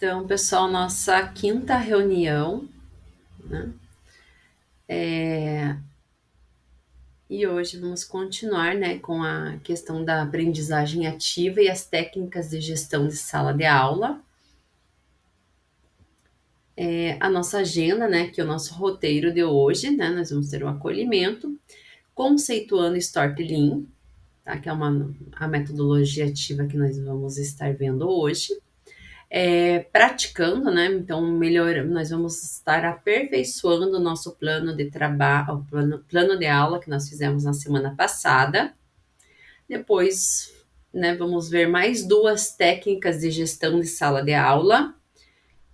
Então, pessoal, nossa quinta reunião, né? E hoje vamos continuar, né, com a questão da aprendizagem ativa e as técnicas de gestão de sala de aula. A nossa agenda, né, que é o nosso roteiro de hoje, né, nós vamos ter o acolhimento, conceituando Storytelling, tá, que é a metodologia ativa que nós vamos estar vendo hoje. Praticando, né? Então, nós vamos estar aperfeiçoando o nosso plano de trabalho, plano de aula que nós fizemos na semana passada. Depois, né, vamos ver mais duas técnicas de gestão de sala de aula.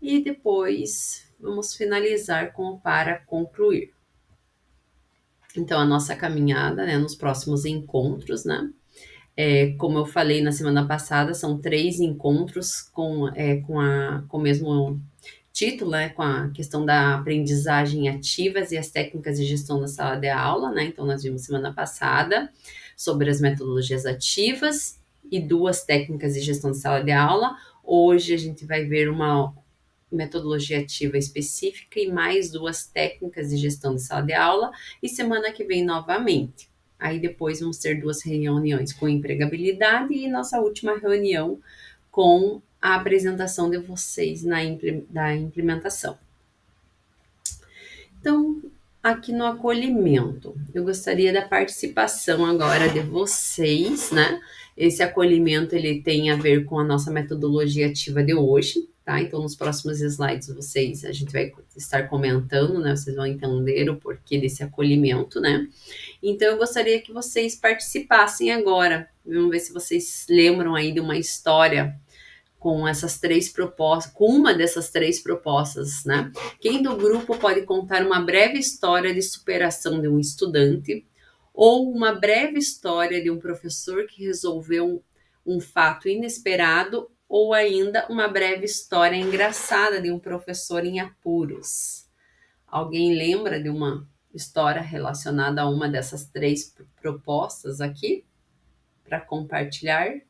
E depois vamos finalizar com o para concluir. Então, a nossa caminhada, né, nos próximos encontros, né? Como eu falei na semana passada, são 3 encontros com o mesmo título, né, com a questão da aprendizagem ativas e as técnicas de gestão da sala de aula, né? Então, nós vimos semana passada sobre as metodologias ativas e 2 técnicas de gestão de sala de aula. Hoje a gente vai ver uma metodologia ativa específica e mais 2 técnicas de gestão de sala de aula, e semana que vem novamente. Aí depois vamos ter 2 reuniões com empregabilidade e nossa última reunião com a apresentação de vocês da implementação. Então, aqui no acolhimento, eu gostaria da participação agora de vocês, né? Esse acolhimento, ele tem a ver com a nossa metodologia ativa de hoje, tá? Então, nos próximos slides, a gente vai estar comentando, né? Vocês vão entender o porquê desse acolhimento, né? Então, eu gostaria que vocês participassem agora. Vamos ver se vocês lembram aí de uma história com essas 3 propostas, com uma dessas 3 propostas, né? Quem do grupo pode contar uma breve história de superação de um estudante ou uma breve história de um professor que resolveu um fato inesperado ou ainda uma breve história engraçada de um professor em apuros? Alguém lembra de uma história relacionada a uma dessas 3 propostas aqui para compartilhar?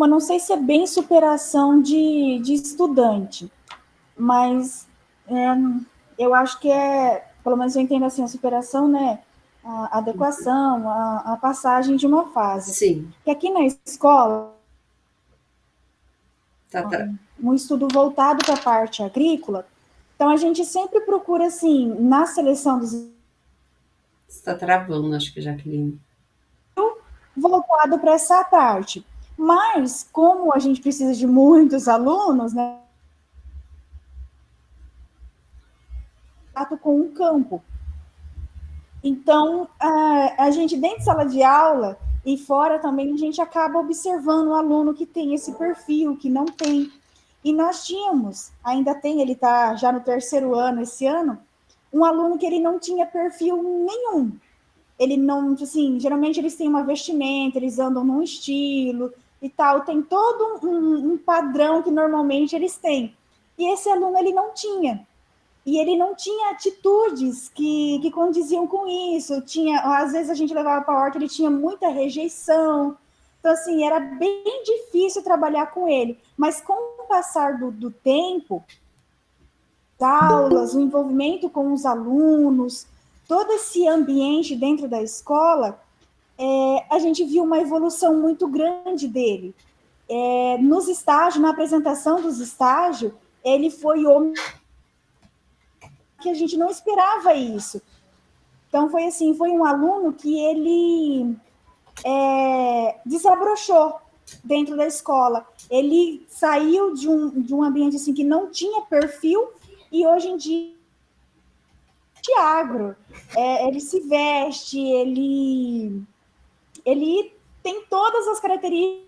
Não sei se é bem superação de estudante, mas eu acho que pelo menos eu entendo assim, a superação, né? A adequação, a passagem de uma fase. Sim. Que aqui na escola, Tá. um estudo voltado para a parte agrícola, então a gente sempre procura, assim, na seleção dos... Está travando, acho que, Jaqueline. Voltado para essa parte. Mas, como a gente precisa de muitos alunos, né? Com um campo. Então, a gente, dentro de sala de aula e fora também, a gente acaba observando o aluno que tem esse perfil, que não tem. E nós tínhamos, ainda tem, ele está já no 3º ano esse ano, um aluno que ele não tinha perfil nenhum. Ele não, assim, geralmente eles têm uma vestimenta, eles andam num estilo e tal, tem todo um padrão que normalmente eles têm. E esse aluno, ele não tinha. E ele não tinha atitudes que condiziam com isso. Às vezes a gente levava para a horta, ele tinha muita rejeição. Então, assim, era bem difícil trabalhar com ele. Mas com o passar do tempo, aulas, o envolvimento com os alunos, todo esse ambiente dentro da escola, a gente viu uma evolução muito grande dele. Nos estágios, na apresentação dos estágios, ele foi o que a gente não esperava isso. Então, foi assim, foi um aluno que ele desabrochou dentro da escola. Ele saiu de um ambiente assim, que não tinha perfil e hoje em dia agro. Ele se veste, ele tem todas as características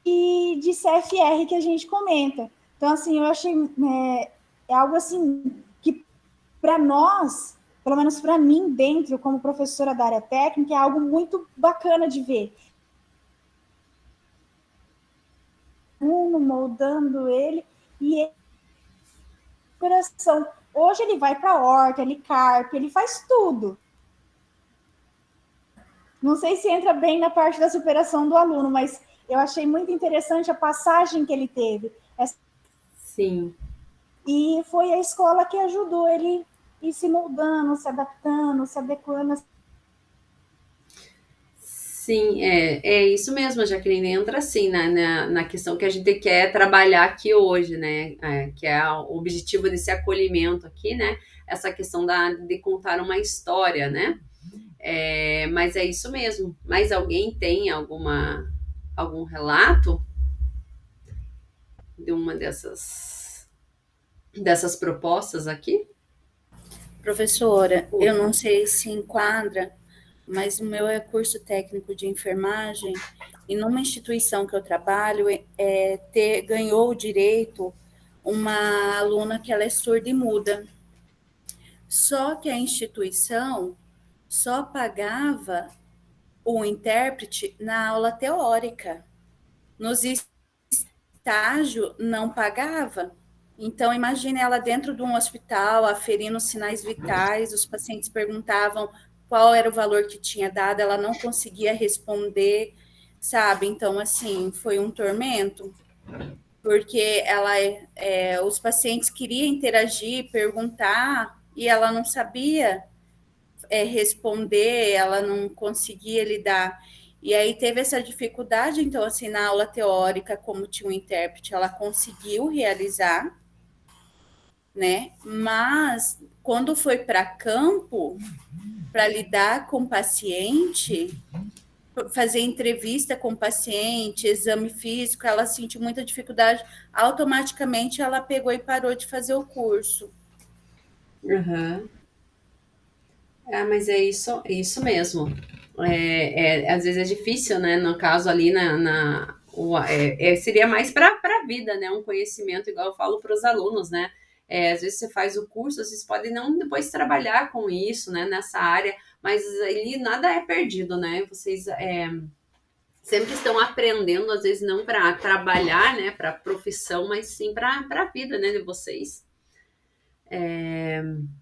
de CFR que a gente comenta. Então, assim, eu achei algo assim que, para nós, pelo menos para mim, dentro, como professora da área técnica, é algo muito bacana de ver. Moldando ele, e ele, coração. Hoje ele vai para a horta, ele carpe, ele faz tudo. Não sei se entra bem na parte da superação do aluno, mas eu achei muito interessante a passagem que ele teve. Sim. E foi a escola que ajudou ele ir se moldando, se adaptando, se adequando. Sim, é isso mesmo, Jaqueline, entra assim na questão que a gente quer trabalhar aqui hoje, né? Que é o objetivo desse acolhimento aqui, né? Essa questão de contar uma história, né? Mas é isso mesmo. Mas alguém tem algum relato de uma dessas propostas aqui? Professora, eu não sei se enquadra, mas o meu é curso técnico de enfermagem e numa instituição que eu trabalho, ganhou o direito uma aluna que ela é surda e muda. Só que a instituição só pagava o intérprete na aula teórica. Nos estágios não pagava. Então, imagine ela dentro de um hospital, aferindo sinais vitais, os pacientes perguntavam qual era o valor que tinha dado, ela não conseguia responder, sabe? Então, assim, foi um tormento, porque os pacientes queriam interagir, perguntar, e ela não sabia responder, ela não conseguia lidar. E aí teve essa dificuldade, então, assim, na aula teórica, como tinha um intérprete, ela conseguiu realizar, né? Mas quando foi para campo, para lidar com o paciente, fazer entrevista com o paciente, exame físico, ela sentiu muita dificuldade. Automaticamente ela pegou e parou de fazer o curso. Uhum. Mas é isso mesmo. Às vezes é difícil, né? No caso ali seria mais para a vida, né? Um conhecimento, igual eu falo para os alunos, né? Às vezes você faz o curso, vocês podem não depois trabalhar com isso, né? Nessa área, mas ali nada é perdido, né? Vocês sempre estão aprendendo, às vezes não para trabalhar, né? Para profissão, mas sim para a vida, né? De vocês.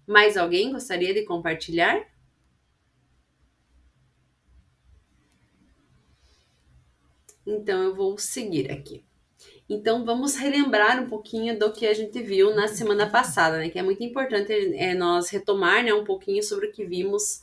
Mais alguém gostaria de compartilhar? Então, eu vou seguir aqui. Então, vamos relembrar um pouquinho do que a gente viu na semana passada, né? Que é muito importante nós retomar, né, um pouquinho sobre o que vimos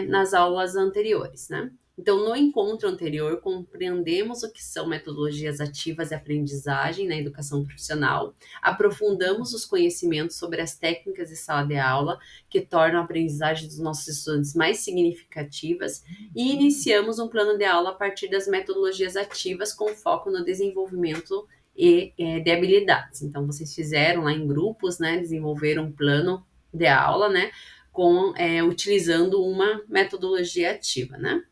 nas aulas anteriores, né? Então, no encontro anterior, compreendemos o que são metodologias ativas de aprendizagem na educação profissional, aprofundamos os conhecimentos sobre as técnicas de sala de aula que tornam a aprendizagem dos nossos estudantes mais significativas e iniciamos um plano de aula a partir das metodologias ativas com foco no desenvolvimento de habilidades. Então, vocês fizeram lá em grupos, né, desenvolveram um plano de aula, né, utilizando uma metodologia ativa, né?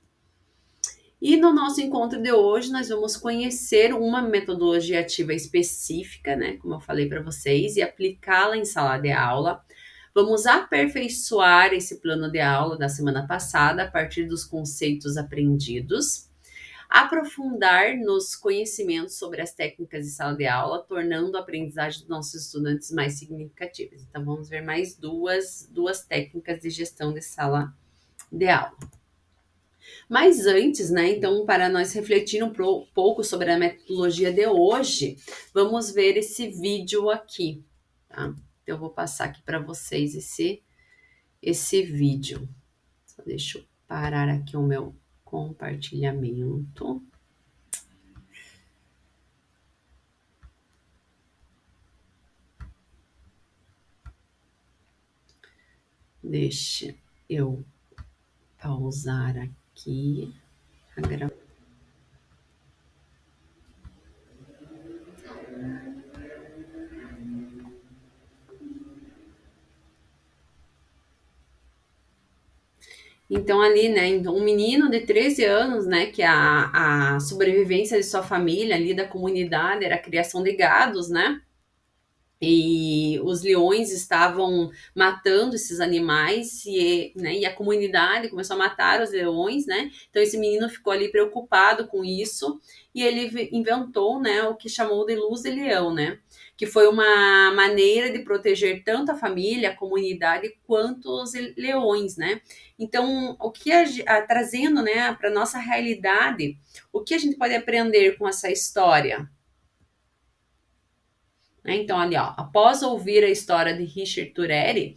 E no nosso encontro de hoje, nós vamos conhecer uma metodologia ativa específica, né, como eu falei para vocês, e aplicá-la em sala de aula. Vamos aperfeiçoar esse plano de aula da semana passada a partir dos conceitos aprendidos, aprofundar nos conhecimentos sobre as técnicas de sala de aula, tornando a aprendizagem dos nossos estudantes mais significativa. Então, vamos ver mais duas técnicas de gestão de sala de aula. Mas antes, né, então, para nós refletir um pouco sobre a metodologia de hoje, vamos ver esse vídeo aqui, tá? Então, eu vou passar aqui para vocês esse vídeo. Só deixa eu parar aqui o meu compartilhamento. Deixa eu pausar aqui a gravação. Então, ali, né, um menino de 13 anos, né, que a sobrevivência de sua família ali, da comunidade, era a criação de gados, né? e os leões estavam matando esses animais e a comunidade começou a matar os leões, né? Então esse menino ficou ali preocupado com isso e ele inventou, né, o que chamou de luz de leão, né? Que foi uma maneira de proteger tanto a família, a comunidade, quanto os leões, né? Então, o que trazendo, né, para nossa realidade, o que a gente pode aprender com essa história? Então, ali, ó, após ouvir a história de Richard Tureri,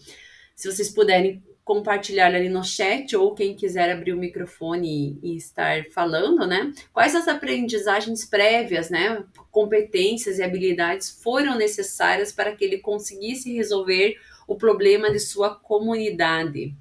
se vocês puderem compartilhar ali no chat, ou quem quiser abrir o microfone e estar falando, né? Quais as aprendizagens prévias, né? Competências e habilidades foram necessárias para que ele conseguisse resolver o problema de sua comunidade?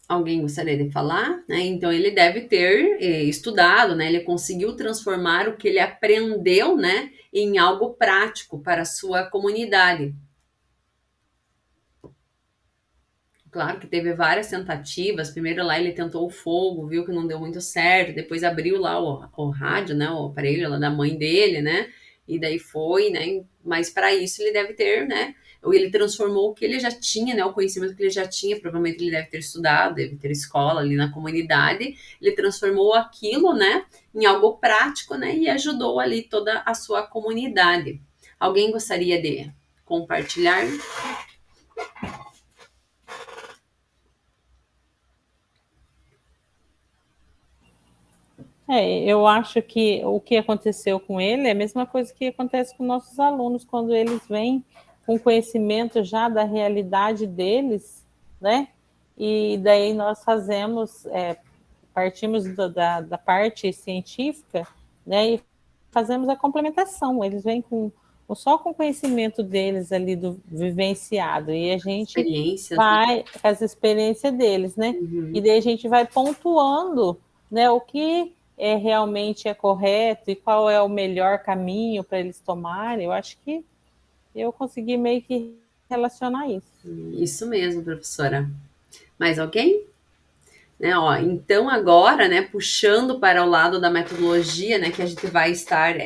Alguém gostaria de falar? Né? Então, ele deve ter estudado, né? Ele conseguiu transformar o que ele aprendeu, né, em algo prático para a sua comunidade. Claro que teve várias tentativas. Primeiro lá ele tentou o fogo, viu que não deu muito certo. Depois abriu lá o rádio, né? O aparelho lá da mãe dele, né? E daí foi, né? Mas para isso ele deve ter, né? Ou ele transformou o que ele já tinha, né? O conhecimento que ele já tinha. Provavelmente ele deve ter estudado, deve ter escola ali na comunidade. Ele transformou aquilo, né? Em algo prático, né? E ajudou ali toda a sua comunidade. Alguém gostaria de compartilhar? Eu acho que o que aconteceu com ele é a mesma coisa que acontece com nossos alunos quando eles vêm com conhecimento já da realidade deles, né? E daí nós fazemos, partimos da parte científica, né? E fazemos a complementação. Eles vêm só com o conhecimento deles ali do vivenciado e a gente vai com as experiências deles, né? E daí a gente vai pontuando, né? O que realmente é correto e qual é o melhor caminho para eles tomarem. Eu acho que eu consegui meio que relacionar isso. Isso mesmo, professora. Mais alguém? Né, ó, então agora, né, puxando para o lado da metodologia, né, que a gente vai estar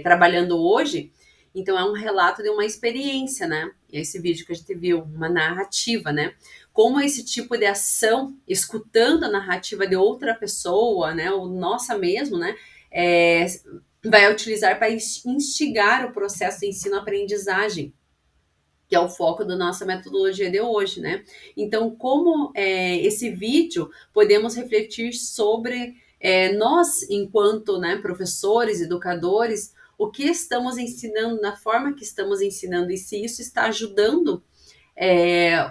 trabalhando hoje, então é um relato de uma experiência, né? Esse vídeo que a gente viu, uma narrativa, né? Como esse tipo de ação, escutando a narrativa de outra pessoa, né, ou nossa mesmo, né, vai utilizar para instigar o processo de ensino-aprendizagem, que é o foco da nossa metodologia de hoje, né? Então, como esse vídeo, podemos refletir sobre nós, enquanto, né, professores, educadores, o que estamos ensinando, na forma que estamos ensinando, e se isso está ajudando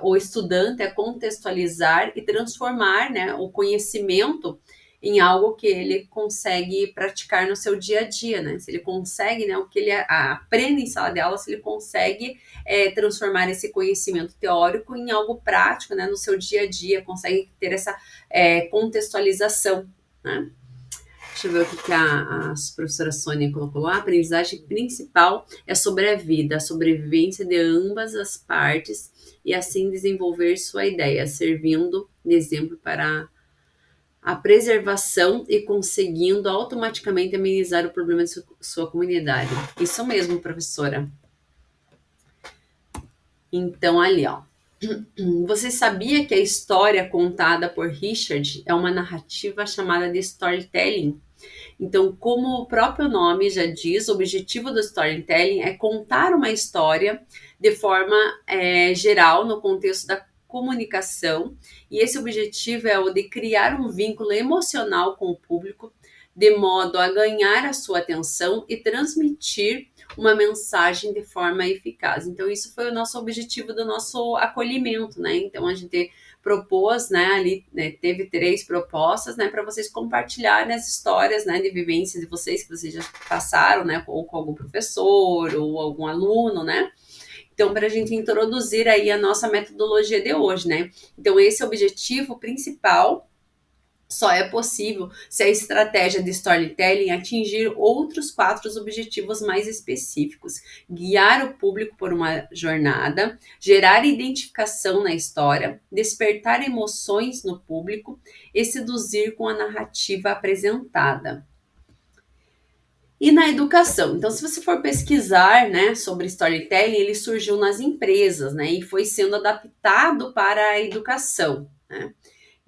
o estudante a contextualizar e transformar, né, o conhecimento em algo que ele consegue praticar no seu dia a dia, né? Se ele consegue, né, o que ele aprende em sala de aula, se ele consegue transformar esse conhecimento teórico em algo prático, né, no seu dia a dia, consegue ter essa contextualização, né? Deixa eu ver o que a professora Sônia colocou lá. A aprendizagem principal é sobre a vida, a sobrevivência de ambas as partes e assim desenvolver sua ideia, servindo de exemplo para a preservação e conseguindo automaticamente amenizar o problema de sua comunidade. Isso mesmo, professora. Então, ali, ó. Você sabia que a história contada por Richard é uma narrativa chamada de storytelling? Então, como o próprio nome já diz, o objetivo do storytelling é contar uma história de forma geral no contexto da comunicação, e esse objetivo é o de criar um vínculo emocional com o público, de modo a ganhar a sua atenção e transmitir uma mensagem de forma eficaz. Então, isso foi o nosso objetivo do nosso acolhimento, né? Então, a gente propôs, né, ali, né, teve 3 propostas, né, para vocês compartilharem as histórias, né, de vivências de vocês, que vocês já passaram, né, ou com algum professor, ou algum aluno, né? Então, para a gente introduzir aí a nossa metodologia de hoje, né? Então, esse é o objetivo principal só é possível se a estratégia de storytelling atingir outros 4 objetivos mais específicos: guiar o público por uma jornada, gerar identificação na história, despertar emoções no público e seduzir com a narrativa apresentada. E na educação, então, se você for pesquisar, né, sobre storytelling, ele surgiu nas empresas, né, e foi sendo adaptado para a educação, né?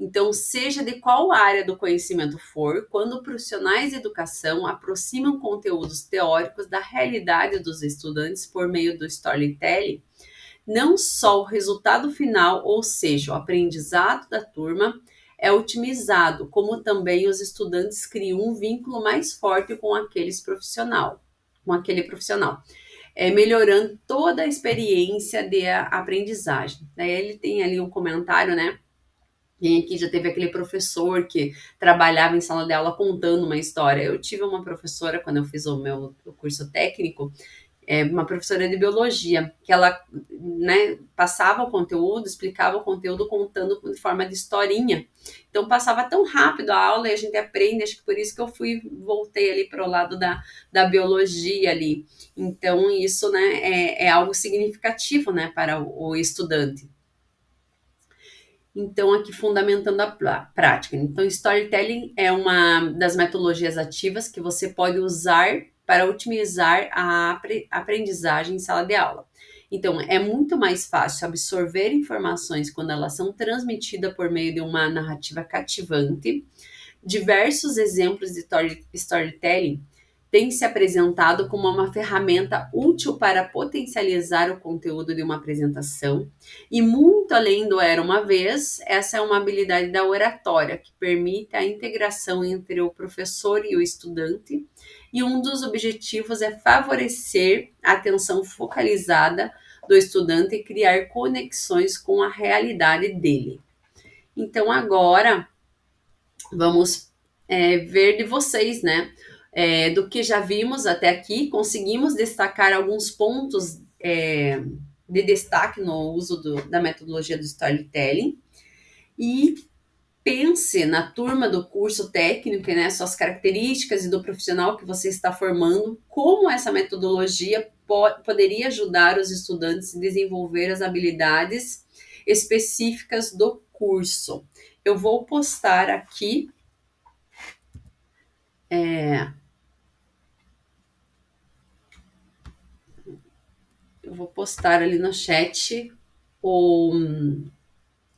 Então, seja de qual área do conhecimento for, quando profissionais de educação aproximam conteúdos teóricos da realidade dos estudantes por meio do storytelling, não só o resultado final, ou seja, o aprendizado da turma, é otimizado, como também os estudantes criam um vínculo mais forte com aquele profissional, melhorando toda a experiência de aprendizagem. Daí ele tem ali um comentário, né? Quem aqui já teve aquele professor que trabalhava em sala de aula contando uma história? Eu tive uma professora, quando eu fiz o meu curso técnico, uma professora de biologia, que ela, né, passava o conteúdo, explicava o conteúdo contando de forma de historinha. Então passava tão rápido a aula e a gente aprende, acho que por isso que eu voltei ali para o lado da biologia ali. Então isso, né, é algo significativo, né, para o estudante. Então, aqui fundamentando a prática. Então, storytelling é uma das metodologias ativas que você pode usar para otimizar a aprendizagem em sala de aula. Então, é muito mais fácil absorver informações quando elas são transmitidas por meio de uma narrativa cativante. Diversos exemplos de storytelling têm se apresentado como uma ferramenta útil para potencializar o conteúdo de uma apresentação. E muito além do era uma vez, essa é uma habilidade da oratória que permite a integração entre o professor e o estudante. E um dos objetivos é favorecer a atenção focalizada do estudante e criar conexões com a realidade dele. Então, agora vamos ver de vocês, né? Do que já vimos até aqui, conseguimos destacar alguns pontos de destaque no uso da metodologia do storytelling. E pense na turma do curso técnico, né, suas características e do profissional que você está formando, como essa metodologia poderia ajudar os estudantes a desenvolver as habilidades específicas do curso. Eu vou postar aqui eu vou postar ali no chat o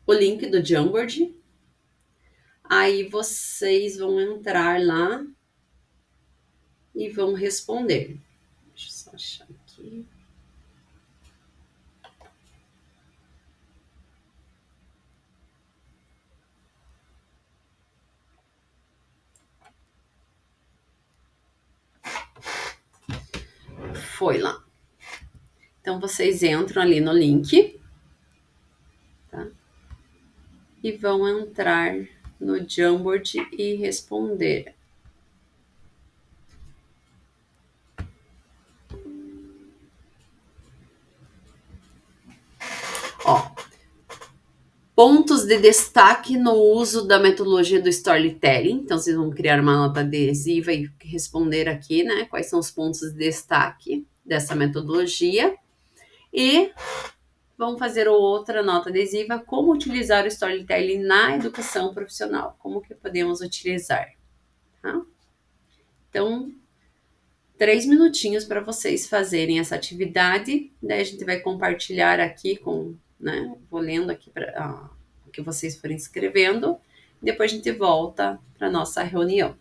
link do Jamboard. Aí vocês vão entrar lá e vão responder. Deixa eu só achar aqui. Foi lá. Então, vocês entram ali no link, tá? E vão entrar no Jamboard e responder. Ó, pontos de destaque no uso da metodologia do storytelling. Então, vocês vão criar uma nota adesiva e responder aqui, né? Quais são os pontos de destaque dessa metodologia. E vamos fazer outra nota adesiva, como utilizar o storytelling na educação profissional, como que podemos utilizar, tá? Então, 3 minutinhos para vocês fazerem essa atividade, daí a gente vai compartilhar aqui né, vou lendo aqui o que vocês forem escrevendo, depois a gente volta para nossa reunião.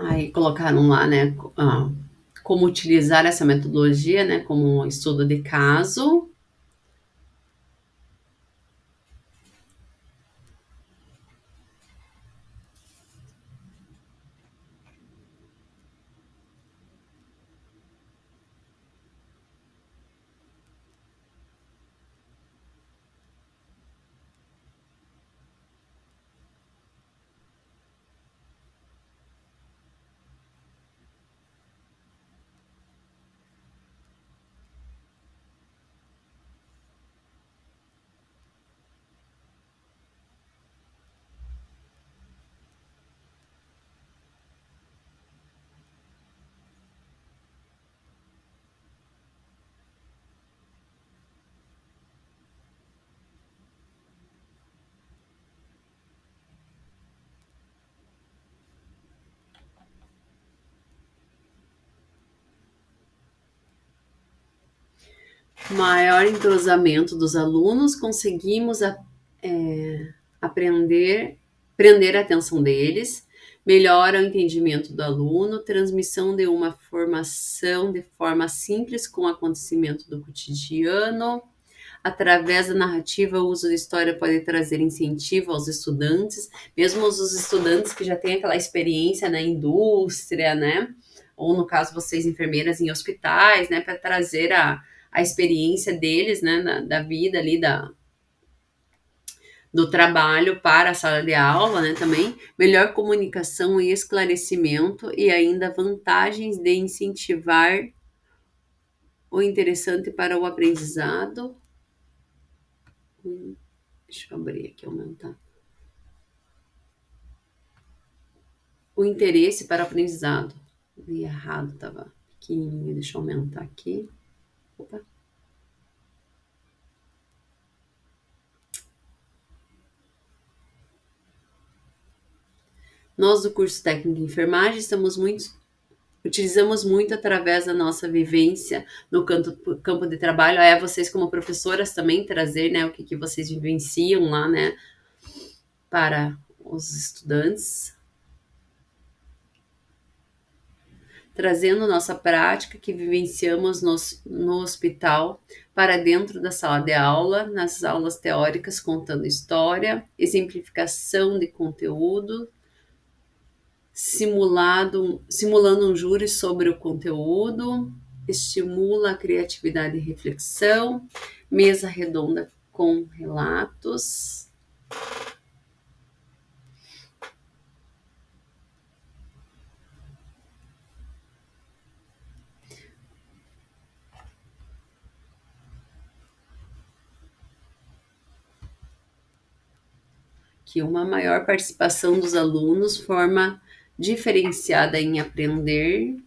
Aí colocaram lá, né, como utilizar essa metodologia, né, como um estudo de caso. Maior entrosamento dos alunos, conseguimos prender a atenção deles, melhora o entendimento do aluno, transmissão de uma formação de forma simples com o acontecimento do cotidiano. Através da narrativa, o uso da história pode trazer incentivo aos estudantes, mesmo os estudantes que já têm aquela experiência na indústria, né? Ou no caso, vocês enfermeiras em hospitais, né? Para trazer a experiência deles, né? Da vida ali, do trabalho para a sala de aula, né? Também melhor comunicação e esclarecimento e ainda vantagens de incentivar o interessante para o aprendizado. Deixa eu abrir aqui, aumentar. O interesse para o aprendizado. Li errado, estava pequenininho. Deixa eu aumentar aqui. Opa. Nós do curso técnico de enfermagem utilizamos muito através da nossa vivência no campo de trabalho. Vocês como professoras também trazer, né, o que vocês vivenciam lá, né, para os estudantes. Trazendo nossa prática que vivenciamos no hospital para dentro da sala de aula, nas aulas teóricas, contando história, exemplificação de conteúdo, simulando um júri sobre o conteúdo, estimula a criatividade e reflexão, mesa redonda com relatos. Que uma maior participação dos alunos, forma diferenciada em aprender,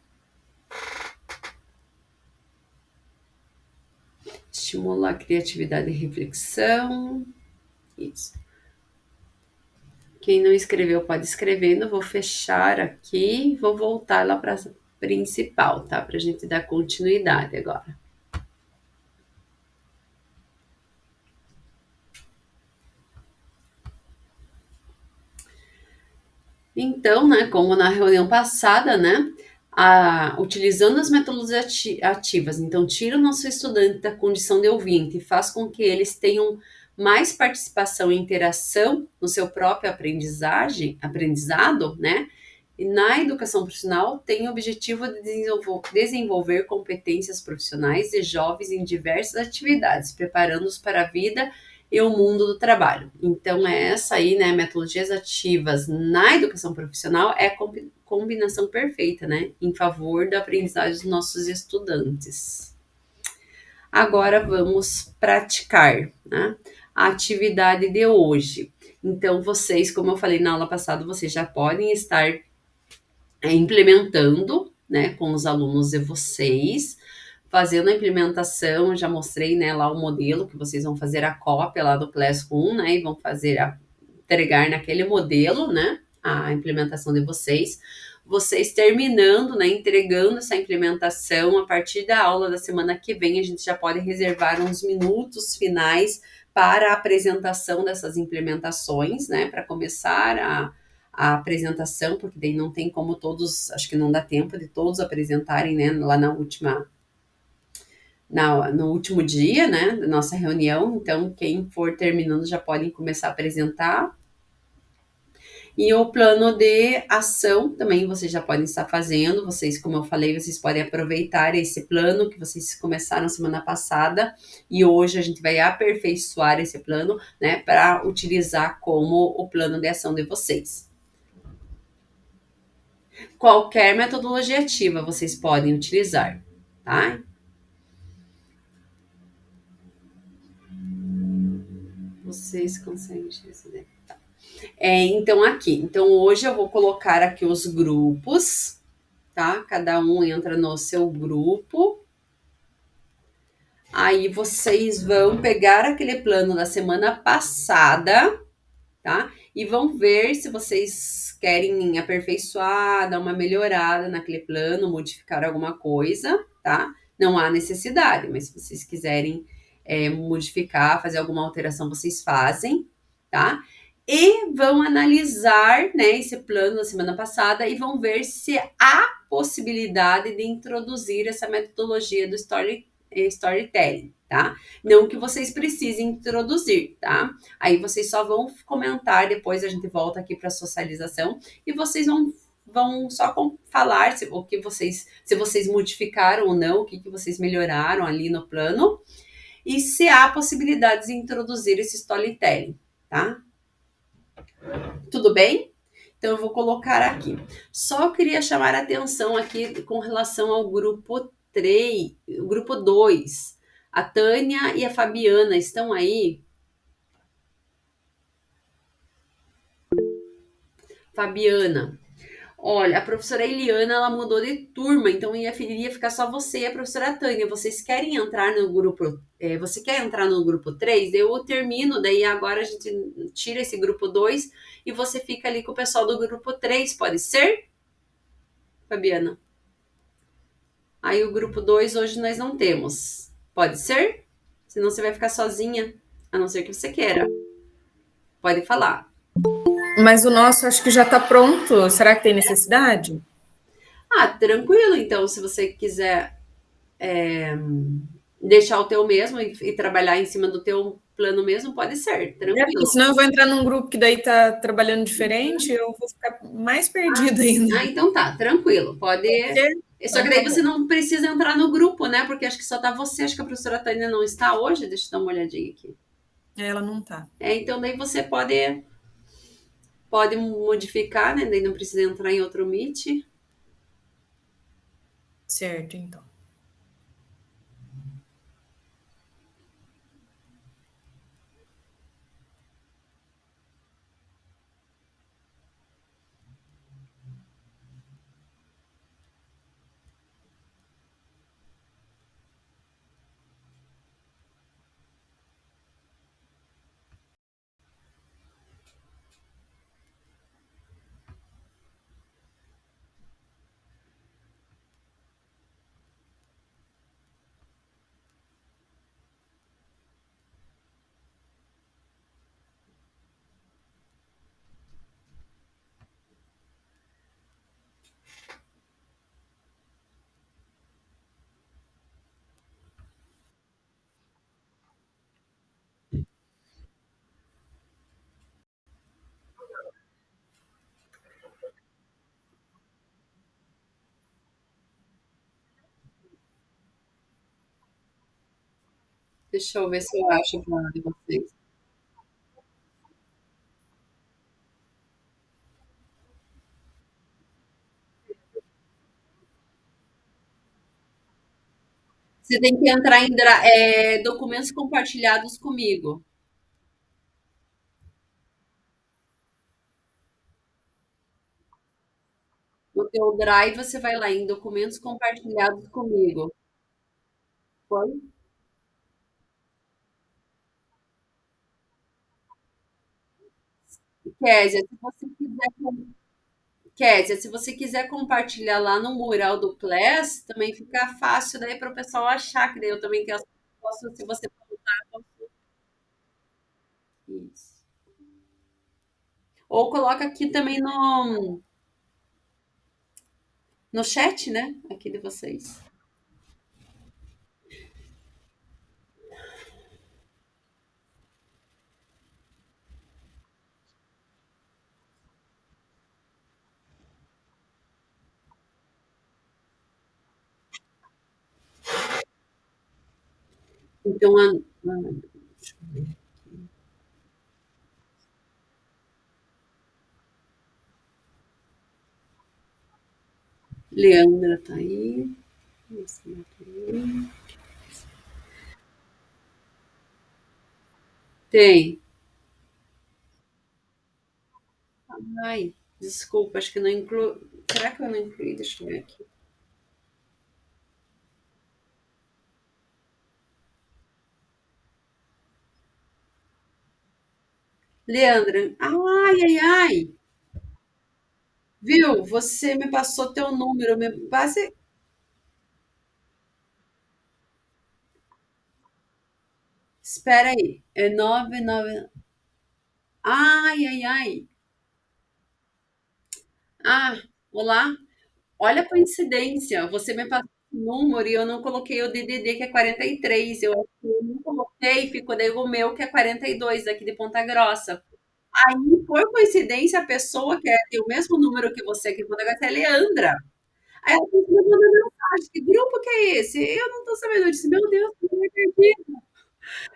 estimular a criatividade e reflexão. Isso. Quem não escreveu pode escrevendo. Vou fechar aqui, vou voltar lá para a principal, tá? Para a gente dar continuidade agora. Então, né, como na reunião passada, né, utilizando as metodologias ativas, então tira o nosso estudante da condição de ouvinte e faz com que eles tenham mais participação e interação no seu próprio aprendizado, né? E na educação profissional tem o objetivo de desenvolver competências profissionais de jovens em diversas atividades, preparando-os para a vida e o mundo do trabalho. Então, essa aí, né, metodologias ativas na educação profissional é a combinação perfeita, né, em favor da aprendizagem dos nossos estudantes. Agora vamos praticar, né, a atividade de hoje. Então, vocês, como eu falei na aula passada, vocês já podem estar implementando, né, com os alunos de vocês, fazendo a implementação. Já mostrei, né, lá o modelo que vocês vão fazer a cópia lá do Classroom, né, e vão entregar naquele modelo, né, a implementação de vocês. Vocês terminando, né, entregando essa implementação, a partir da aula da semana que vem, a gente já pode reservar uns minutos finais para a apresentação dessas implementações, né, para começar a apresentação, porque daí não tem como todos, acho que não dá tempo de todos apresentarem, né, lá no último dia, né, da nossa reunião. Então, quem for terminando já podem começar a apresentar. E o plano de ação também vocês já podem estar fazendo. Vocês, como eu falei, vocês podem aproveitar esse plano que vocês começaram semana passada e hoje a gente vai aperfeiçoar esse plano, né, para utilizar como o plano de ação de vocês. Qualquer metodologia ativa vocês podem utilizar, tá? Vocês conseguem utilizar. Tá. Então, aqui. Então, hoje eu vou colocar aqui os grupos, tá? Cada um entra no seu grupo. Aí vocês vão pegar aquele plano da semana passada, tá? E vão ver se vocês querem aperfeiçoar, dar uma melhorada naquele plano, modificar alguma coisa, tá? Não há necessidade, mas se vocês quiserem modificar, fazer alguma alteração, vocês fazem, tá? E vão analisar, né, esse plano da semana passada e vão ver se há possibilidade de introduzir essa metodologia do storytelling, tá? Não que vocês precisem introduzir, tá? Aí vocês só vão comentar, depois a gente volta aqui para a socialização e vocês vão só falar se vocês modificaram ou não, o que vocês melhoraram ali no plano e se há possibilidades de introduzir esse storytelling, tá? Tudo bem? Então eu vou colocar aqui. Só queria chamar a atenção aqui com relação ao grupo 3, o grupo 2. A Tânia e a Fabiana estão aí? Fabiana. Olha, a professora Eliana, ela mudou de turma, então iria ficar só você e a professora Tânia. Vocês querem entrar no grupo, você quer entrar no grupo 3? Eu termino, daí agora a gente tira esse grupo 2 e você fica ali com o pessoal do grupo 3, pode ser? Fabiana. Aí o grupo 2 hoje nós não temos. Pode ser? Senão você vai ficar sozinha, a não ser que você queira. Pode falar. Mas o nosso acho que já está pronto. Será que tem necessidade? Tranquilo. Então, se você quiser deixar o teu mesmo e trabalhar em cima do teu plano mesmo, pode ser. Tranquilo. Porque senão eu vou entrar num grupo que daí tá trabalhando diferente, eu vou ficar mais perdida ainda. Então tá, tranquilo. Pode. Só que daí você não precisa entrar no grupo, né? Porque acho que só tá você. Acho que a professora Tânia não está hoje. Deixa eu dar uma olhadinha aqui. Ela não tá. Então daí você pode modificar, né? Daí não precisa entrar em outro Meet. Certo, então. Deixa eu ver se eu acho o plano de vocês. Você tem que entrar em documentos compartilhados comigo. No teu Drive, você vai lá em documentos compartilhados comigo. Foi? Kézia, se você quiser compartilhar lá no mural do Class, também fica fácil daí para o pessoal achar, que daí eu também tenho posso, se você isso. Ou coloca aqui também no chat, né? Aqui de vocês. Então, deixa eu ver aqui. Leandra tá aí. Tem. Ai, desculpa, acho que não incluí. Será que eu não incluí? Deixa eu ver aqui. Leandra, ai, ai, ai. Viu? Você me passou teu número, me passe. Espera aí. É 99. Ai, ai, ai. Ah, olá. Olha a coincidência. Você me passou o número e eu não coloquei o DDD, que é 43. Eu acho que eu não coloquei, ficou daí o meu, que é 42, aqui de Ponta Grossa. Aí, por coincidência, a pessoa que tem o mesmo número que você aqui em Ponta Grossa é a Leandra. Aí ela me mandou mensagem: que grupo que é esse? Eu não tô sabendo. Eu disse: meu Deus, eu me perdi.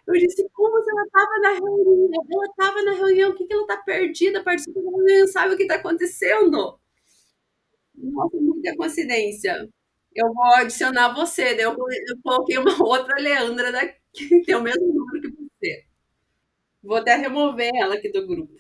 Eu disse: como se ela estava na reunião? Ela estava na reunião, o que que ela está perdida? Participando, ela não sabe o que está acontecendo. Nossa, muita coincidência. Eu vou adicionar você, daí eu coloquei uma outra Leandra daqui, que tem o mesmo número que você. Vou até remover ela aqui do grupo.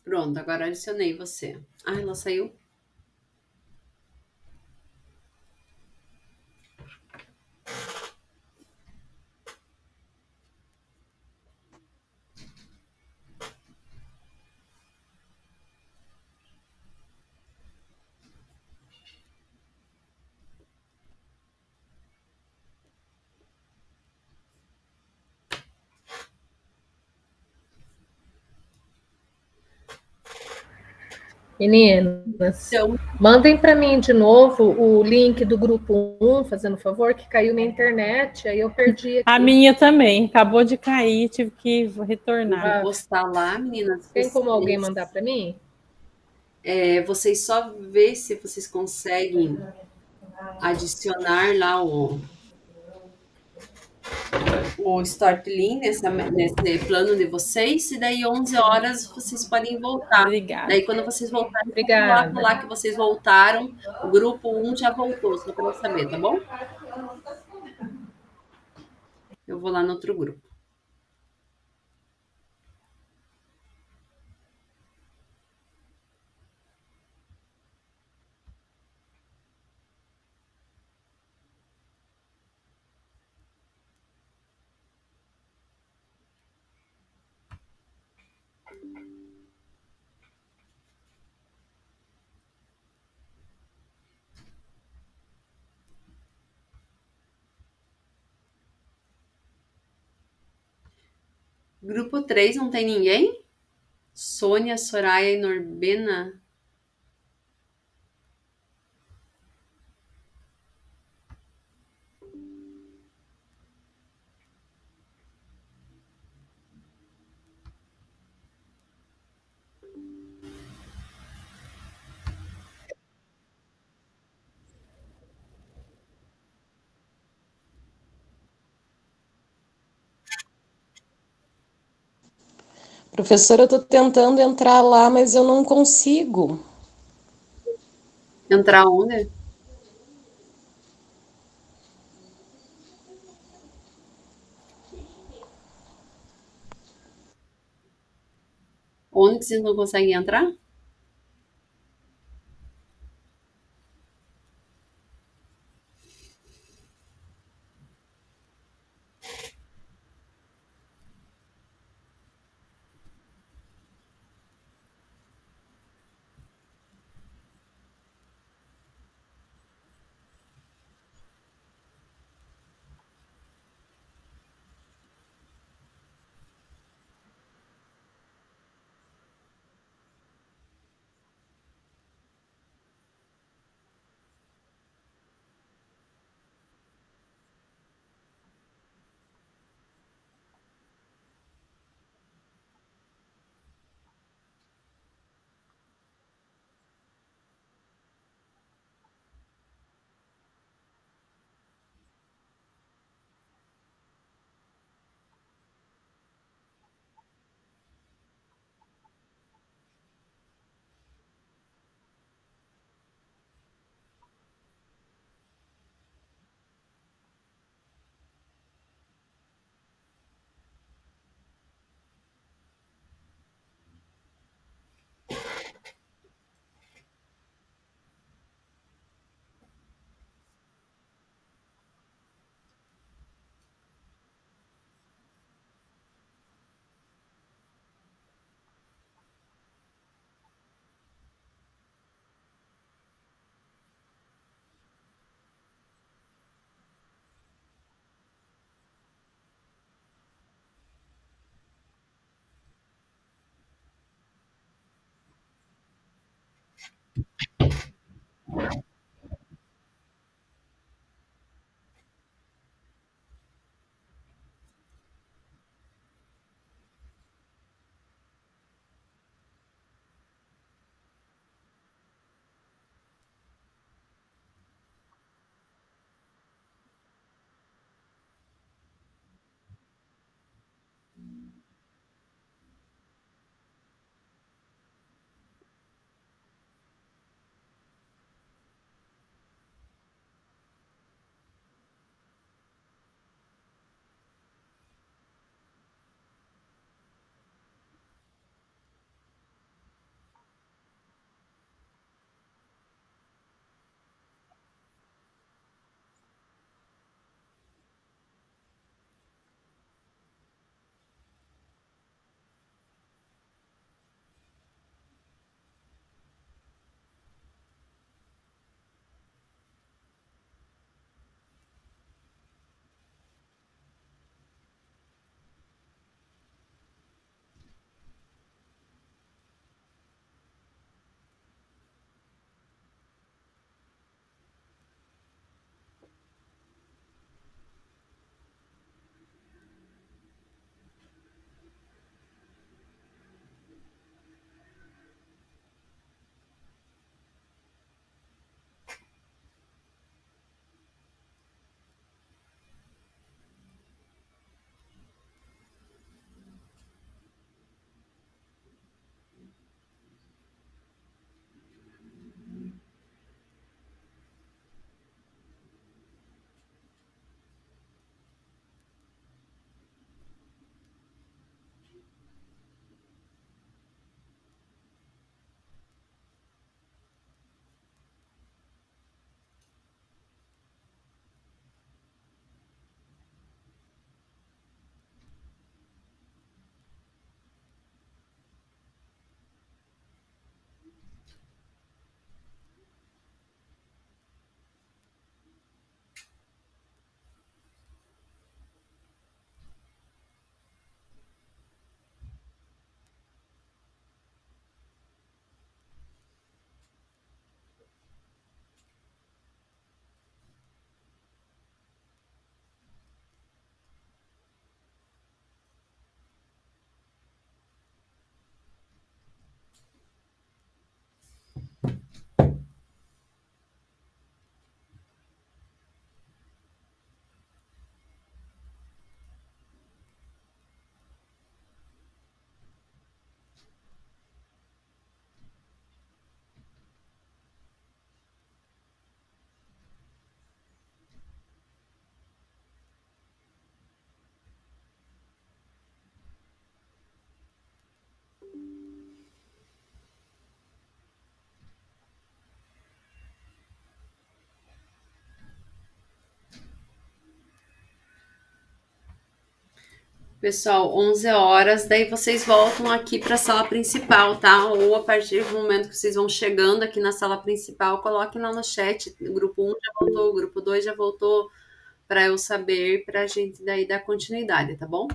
Pronto, agora adicionei você. Ah, ela saiu? Meninas, Então, mandem para mim de novo o link do grupo 1, fazendo favor, que caiu minha internet, aí eu perdi A aqui. minha também, acabou de cair, tive que eu vou retornar. postar lá, meninas. Tem como alguém mandar para mim? Vocês só vê se vocês conseguem adicionar lá o Storytelling nesse plano de vocês, e daí 11 horas vocês podem voltar. Obrigada. Daí quando vocês voltarem, coloca lá Obrigada. que vocês voltaram, o grupo 1 já voltou, só para eu saber, tá bom? Eu vou lá no outro grupo. Grupo 3 não tem ninguém? Sônia, Soraya e Norbena? Professora, eu estou tentando entrar lá, mas eu não consigo. Entrar onde? Onde vocês não conseguem entrar? Pessoal, 11 horas, daí vocês voltam aqui para a sala principal, tá? Ou a partir do momento que vocês vão chegando aqui na sala principal, coloquem lá no chat. O grupo 1 já voltou, o grupo 2 já voltou, para eu saber, para a gente daí dar continuidade, tá bom?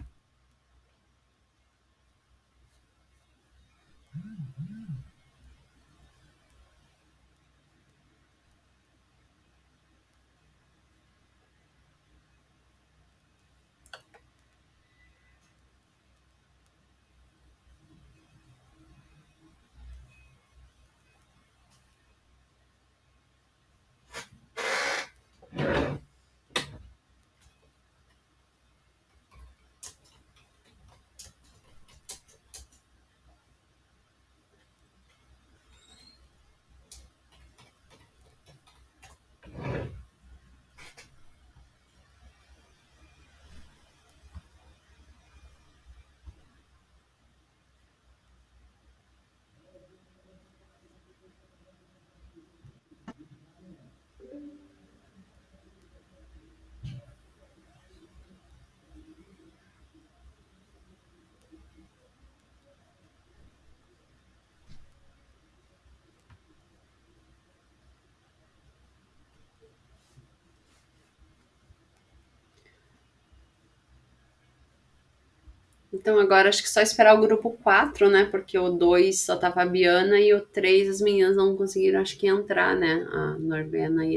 Então agora acho que só esperar o grupo 4, né? Porque o 2 só tava a Biana e o 3 as meninas não conseguiram, acho que entrar, né? A Norvena e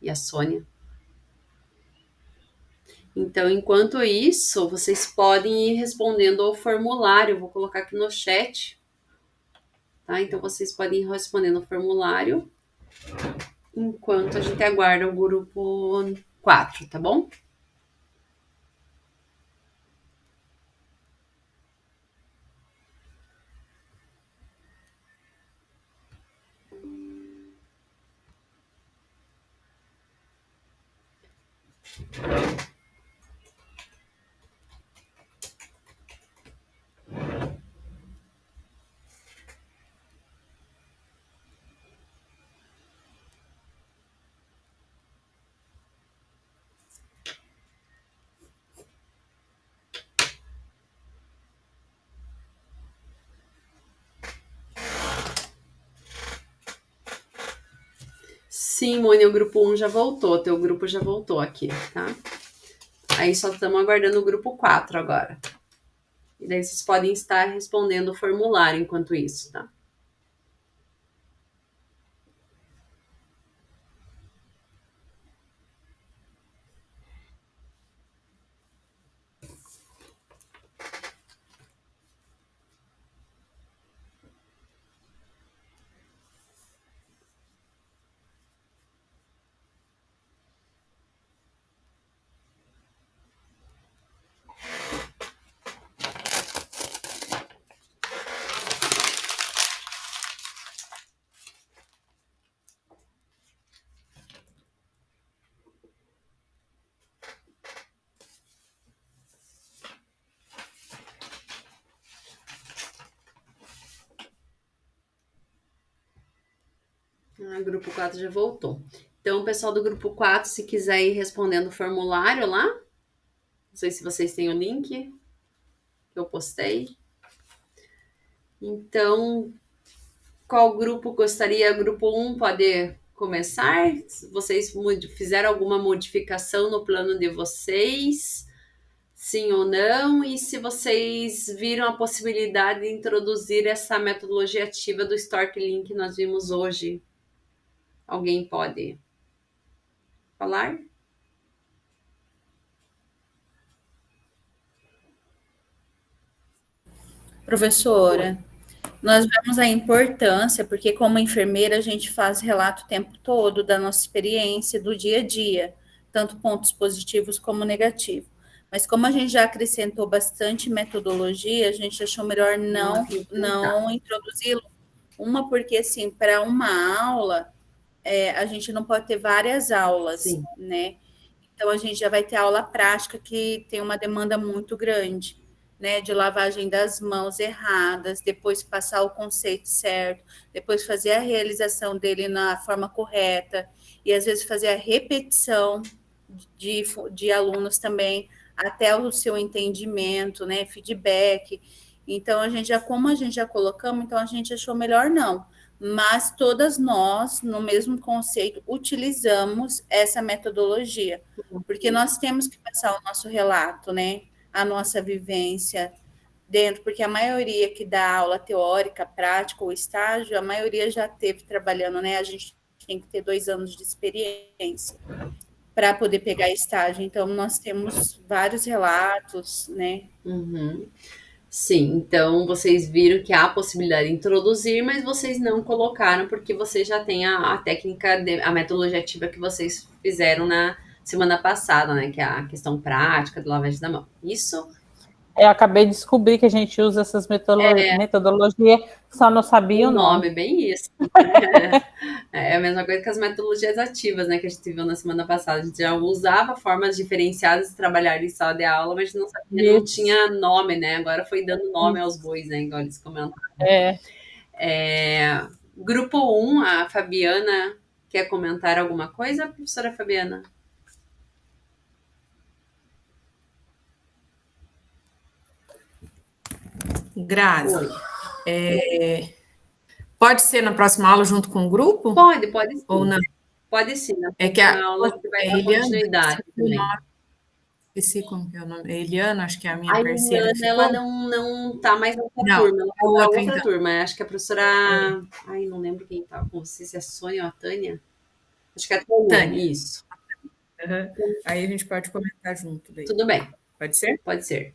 a Sônia. Então, enquanto isso, vocês podem ir respondendo ao formulário. Vou colocar aqui no chat, tá? Então, vocês podem ir respondendo o formulário enquanto a gente aguarda o grupo 4, tá bom? Sim, Mônia, o grupo 1 já voltou, teu grupo já voltou aqui, tá? Aí só estamos aguardando o grupo 4 agora. E daí vocês podem estar respondendo o formulário enquanto isso, tá? O grupo 4 já voltou. Então, o pessoal do grupo 4, se quiser ir respondendo o formulário lá, não sei se vocês têm o link que eu postei. Então, qual grupo gostaria? Grupo 1 pode começar? Vocês fizeram alguma modificação no plano de vocês? Sim ou não? E se vocês viram a possibilidade de introduzir essa metodologia ativa do Storytelling que nós vimos hoje? Alguém pode falar? Professora, nós vemos a importância, porque como enfermeira a gente faz relato o tempo todo da nossa experiência, do dia a dia, tanto pontos positivos como negativos. Mas como a gente já acrescentou bastante metodologia, a gente achou melhor não introduzi-lo. Uma, porque assim, para uma aula, a gente não pode ter várias aulas, Sim. né? Então a gente já vai ter aula prática que tem uma demanda muito grande, né? De lavagem das mãos erradas, depois passar o conceito certo, depois fazer a realização dele na forma correta, e às vezes fazer a repetição de alunos também até o seu entendimento, né, feedback. Então, como a gente já colocamos, então a gente achou melhor não. Mas todas nós, no mesmo conceito, utilizamos essa metodologia, porque nós temos que passar o nosso relato, né, a nossa vivência dentro, porque a maioria que dá aula teórica, prática ou estágio, a maioria já teve trabalhando, né, a gente tem que ter 2 anos de experiência para poder pegar estágio. Então, nós temos vários relatos, né? Uhum. Sim, então vocês viram que há a possibilidade de introduzir, mas vocês não colocaram porque vocês já têm a técnica, a metodologia ativa que vocês fizeram na semana passada, né? Que é a questão prática do lavagem da mão. Isso? Eu acabei de descobrir que a gente usa essas metodologias, só não sabia o nome. Bem isso. É a mesma coisa que as metodologias ativas, né, que a gente viu na semana passada. A gente já usava formas diferenciadas de trabalhar em sala de aula, mas não sabia, não tinha nome, né? Agora foi dando nome aos bois, né? Igual eles comentaram. Grupo 1, a Fabiana quer comentar alguma coisa, professora Fabiana? Grazi, pode ser na próxima aula junto com o grupo? Pode sim. Ou não? Pode sim, na É que a aula que vai dar continuidade também. Esqueci como que é o nome. Eliana, acho que é a minha A parceira. Eliana, ela não tá mais nessa turma, ela tá outra, outra então. turma. Acho que a professora. Ai, não lembro quem tá com você, se é a Sônia ou a Tânia. Acho que é a Tânia. Isso. Uhum. Aí a gente pode comentar junto daí. Tudo bem. Pode ser? Pode ser.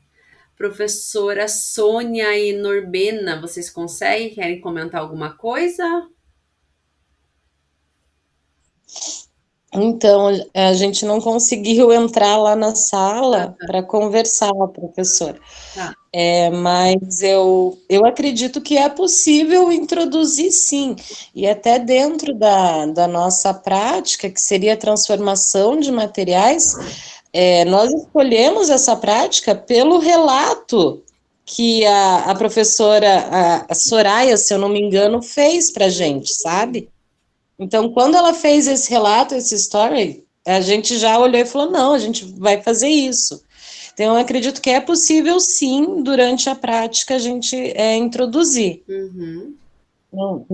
Professora Sônia e Norbena, vocês conseguem? Querem comentar alguma coisa? Então, a gente não conseguiu entrar lá na sala para conversar, professora. Mas eu acredito que é possível introduzir, sim. E até dentro da nossa prática, que seria a transformação de materiais, nós escolhemos essa prática pelo relato que a professora a Soraya, se eu não me engano, fez para a gente, sabe? Então, quando ela fez esse relato, esse story, a gente já olhou e falou, não, a gente vai fazer isso. Então, eu acredito que é possível, sim, durante a prática, a gente introduzir. Uhum.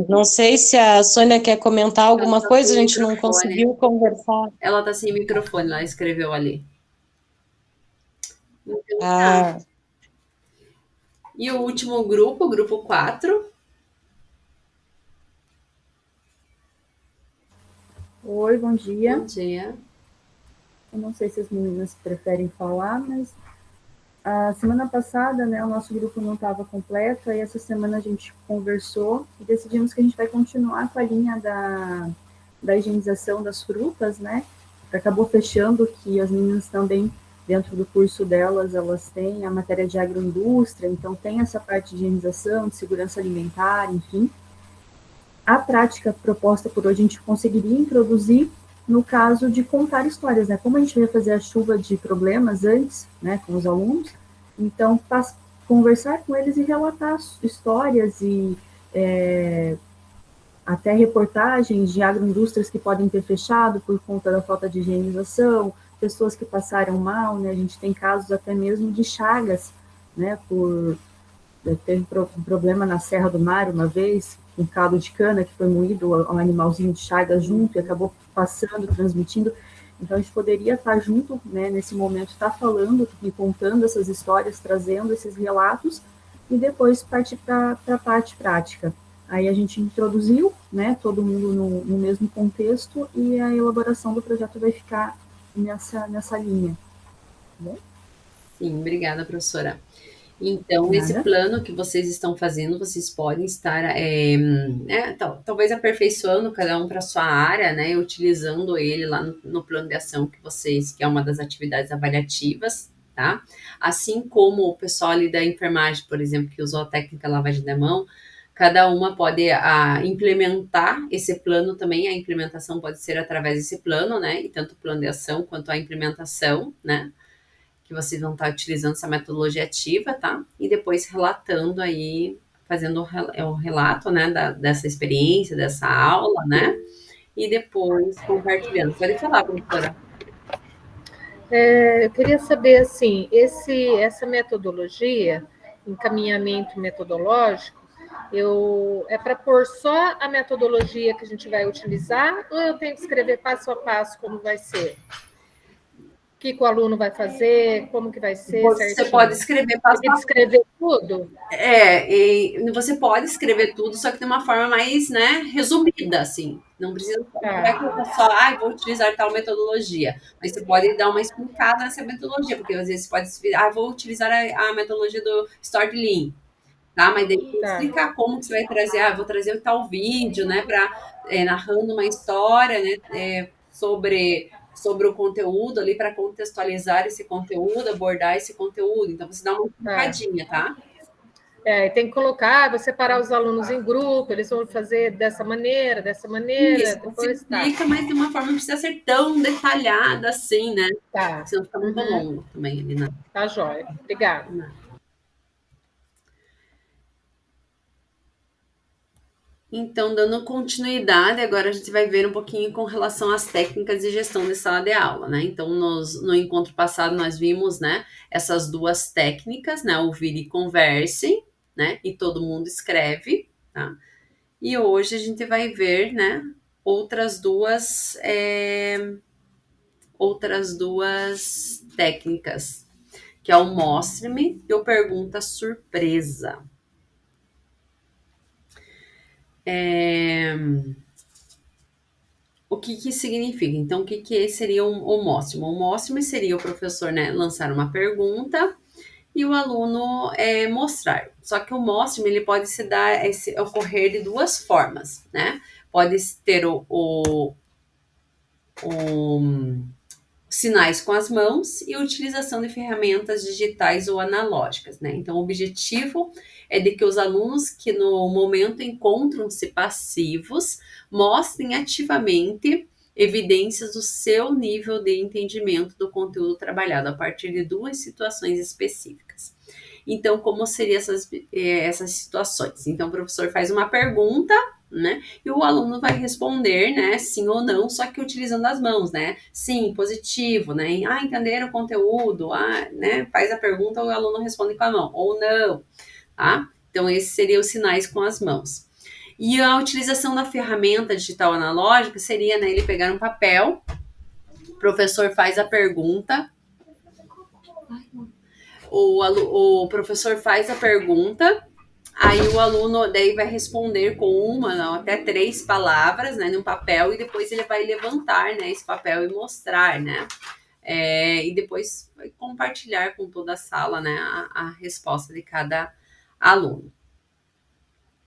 Não sei se a Sônia quer comentar alguma coisa, a gente não conseguiu conversar. Ela tá sem microfone, ela escreveu ali. Então, E o último grupo, o grupo 4. Oi, bom dia. Bom dia. Eu não sei se as meninas preferem falar, mas a semana passada, né, o nosso grupo não estava completo, aí essa semana a gente conversou e decidimos que a gente vai continuar com a linha da higienização das frutas, né, acabou fechando que as meninas também, dentro do curso delas, elas têm a matéria de agroindústria, então tem essa parte de higienização, de segurança alimentar, enfim. A prática proposta por hoje a gente conseguiria introduzir no caso de contar histórias, né? Como a gente ia fazer a chuva de problemas antes, né, com os alunos, então conversar com eles e relatar histórias e até reportagens de agroindústrias que podem ter fechado por conta da falta de higienização, pessoas que passaram mal, né? A gente tem casos até mesmo de chagas, né? Teve um problema na Serra do Mar uma vez, um caldo de cana que foi moído, um animalzinho de chagas junto e acabou passando, transmitindo. Então, a gente poderia estar junto, né, nesse momento, estar falando e contando essas histórias, trazendo esses relatos e depois partir para a parte prática. Aí a gente introduziu, né, todo mundo no mesmo contexto e a elaboração do projeto vai ficar nessa linha. Tá bom? Sim, obrigada, professora. Então, esse plano que vocês estão fazendo, vocês podem estar, talvez aperfeiçoando cada um para sua área, né, utilizando ele lá no plano de ação que é uma das atividades avaliativas, tá? Assim como o pessoal ali da enfermagem, por exemplo, que usou a técnica lavagem da mão, cada uma pode implementar esse plano também, a implementação pode ser através desse plano, né, e tanto o plano de ação quanto a implementação, né, que vocês vão estar utilizando essa metodologia ativa, tá? E depois relatando aí, fazendo o relato, né, dessa experiência, dessa aula, né? E depois compartilhando. Pode falar, professora. Eu queria saber, assim, essa metodologia, encaminhamento metodológico, é para pôr só a metodologia que a gente vai utilizar ou eu tenho que escrever passo a passo como vai ser? O que o aluno vai fazer, como que vai ser Você certinho? pode escrever passo Tem a que escrever tudo? e você pode escrever tudo, só que de uma forma mais, né, resumida, assim. Não precisa, não vai colocar só, vou utilizar tal metodologia. Mas você pode dar uma explicada nessa metodologia, porque às vezes você pode, vou utilizar a metodologia do Start Lean, tá? Mas daí tem que explicar como que você vai trazer, vou trazer tal vídeo, né, para narrando uma história, né, sobre o conteúdo ali para contextualizar esse conteúdo, abordar esse conteúdo. Então você dá uma explicadinha, tá? Tem que colocar, vou separar os alunos em grupo, eles vão fazer dessa maneira. Isso, você explica, mas de uma forma não precisa ser tão detalhada assim, né? Tá. Senão fica muito longo também ali, né? Tá joia. Obrigada. Então, dando continuidade, agora a gente vai ver um pouquinho com relação às técnicas de gestão de sala de aula, né? Então, no encontro passado, nós vimos, né, essas duas técnicas, né? Ouvir e converse, né? E todo mundo escreve, tá? E hoje a gente vai ver, né, outras duas técnicas, que é o mostre-me e o pergunta surpresa. O que significa? Então, o que seria o mostre-me? O mostre-me seria o professor, né, lançar uma pergunta e o aluno mostrar. Só que o mostre-me, ele pode se dar, ocorrer de duas formas, né? Pode ter sinais com as mãos e utilização de ferramentas digitais ou analógicas, né? Então, o objetivo é de que os alunos que no momento encontram-se passivos mostrem ativamente evidências do seu nível de entendimento do conteúdo trabalhado a partir de duas situações específicas. Então, como seriam essas situações? Então, o professor faz uma pergunta, né? E o aluno vai responder, né? Sim ou não, só que utilizando as mãos, né? Sim, positivo, né? Entenderam o conteúdo, né? Faz a pergunta, o aluno responde com a mão, ou não, tá? Então, esses seriam os sinais com as mãos. E a utilização da ferramenta digital analógica seria, né? Ele pegar um papel, o professor faz a pergunta, o professor faz a pergunta, aí o aluno daí vai responder com uma, não, até 3 palavras, né, num papel, e depois ele vai levantar, né, esse papel e mostrar, né, e depois vai compartilhar com toda a sala, né, a resposta de cada aluno.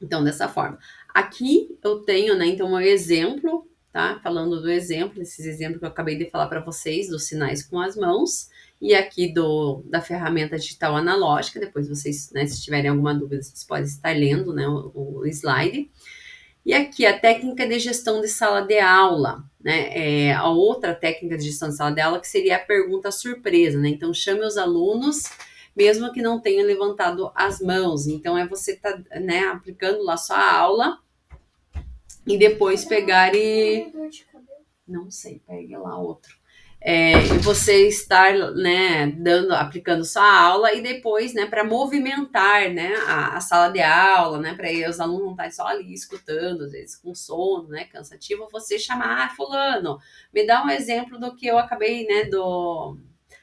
Então, dessa forma. Aqui eu tenho, né, então, um exemplo, tá, falando do exemplo, esses exemplos que eu acabei de falar para vocês, dos sinais com as mãos, e aqui da ferramenta digital analógica. Depois vocês, né, se tiverem alguma dúvida, vocês podem estar lendo, né, o slide. E aqui a técnica de gestão de sala de aula, né, a outra técnica de gestão de sala de aula que seria a pergunta surpresa, né, então chame os alunos, mesmo que não tenham levantado as mãos. Então, você tá, né, aplicando lá sua aula e depois pegar e... Não sei, pegue lá outro. E você estar, né, aplicando sua aula e depois, né, para movimentar, né, a sala de aula, né, para os alunos não estarem só ali escutando, às vezes com sono, né, cansativo, você chamar, fulano, me dá um exemplo do que eu acabei, né,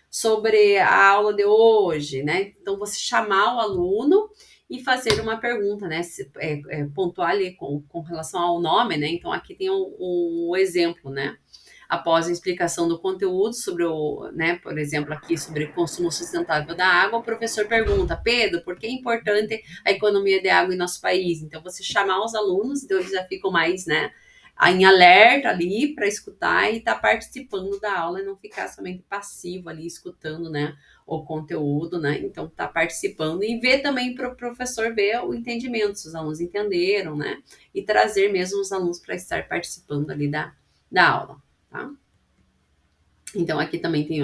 sobre a aula de hoje, né, então você chamar o aluno e fazer uma pergunta, né, pontuar ali com relação ao nome, né, então aqui tem o exemplo, né, após a explicação do conteúdo sobre né, por exemplo, aqui sobre consumo sustentável da água, o professor pergunta, Pedro, por que é importante a economia de água em nosso país? Então, você chamar os alunos, então eles já ficam mais, né, em alerta ali para escutar e estar participando da aula e não ficar somente passivo ali escutando, né, o conteúdo, né, então tá participando e ver também para o professor ver o entendimento, se os alunos entenderam, né, e trazer mesmo os alunos para estar participando ali da aula. Tá? Então, aqui também tem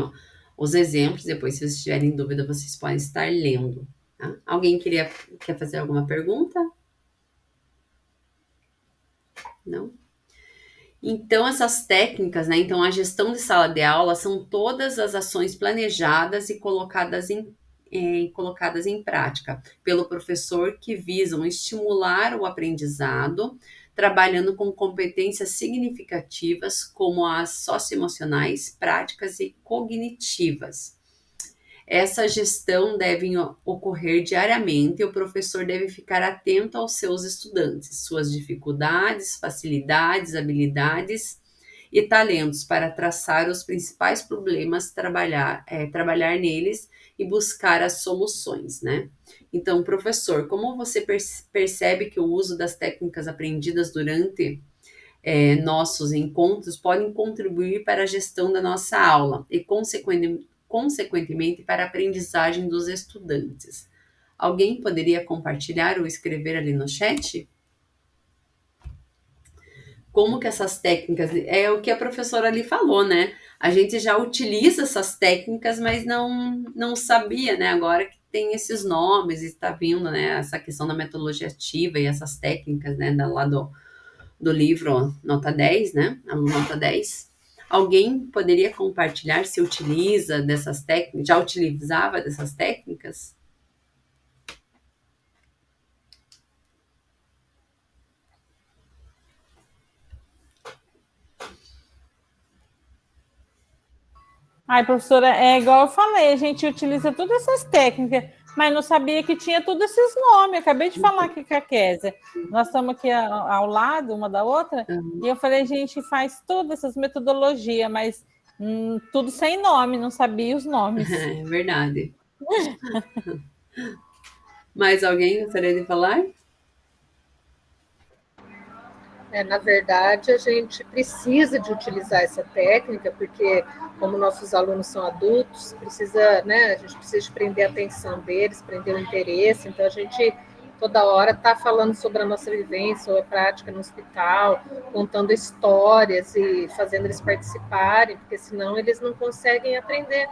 os exemplos. Depois, se vocês tiverem dúvida, vocês podem estar lendo. Tá? Alguém quer fazer alguma pergunta? Não? Então, essas técnicas, né? Então, a gestão de sala de aula são todas as ações planejadas e colocadas em prática pelo professor que visam estimular o aprendizado, trabalhando com competências significativas como as socioemocionais, práticas e cognitivas. Essa gestão deve ocorrer diariamente e o professor deve ficar atento aos seus estudantes, suas dificuldades, facilidades, habilidades e talentos para traçar os principais problemas, trabalhar neles e buscar as soluções, né? Então, professor, como você percebe que o uso das técnicas aprendidas durante nossos encontros podem contribuir para a gestão da nossa aula e, consequentemente, para a aprendizagem dos estudantes? Alguém poderia compartilhar ou escrever ali no chat? Como que essas técnicas, é o que a professora ali falou, né? A gente já utiliza essas técnicas, mas não sabia, né? Agora que tem esses nomes e está vindo, né? Essa questão da metodologia ativa e essas técnicas, né? Lá do livro Nota 10, né? Aluno Nota 10. Alguém poderia compartilhar se utiliza dessas técnicas, já utilizava dessas técnicas? Ai, professora, é igual eu falei, a gente utiliza todas essas técnicas, mas não sabia que tinha todos esses nomes. Eu acabei de falar aqui com a Kézia. Nós estamos aqui ao lado, uma da outra, e eu falei, a gente faz todas essas metodologias, mas tudo sem nome, não sabia os nomes. É verdade. Mais alguém gostaria de falar? Na verdade, a gente precisa de utilizar essa técnica, porque como nossos alunos são adultos, a gente precisa de prender a atenção deles, prender o interesse, então a gente toda hora está falando sobre a nossa vivência, sobre a prática no hospital, contando histórias e fazendo eles participarem, porque senão eles não conseguem aprender,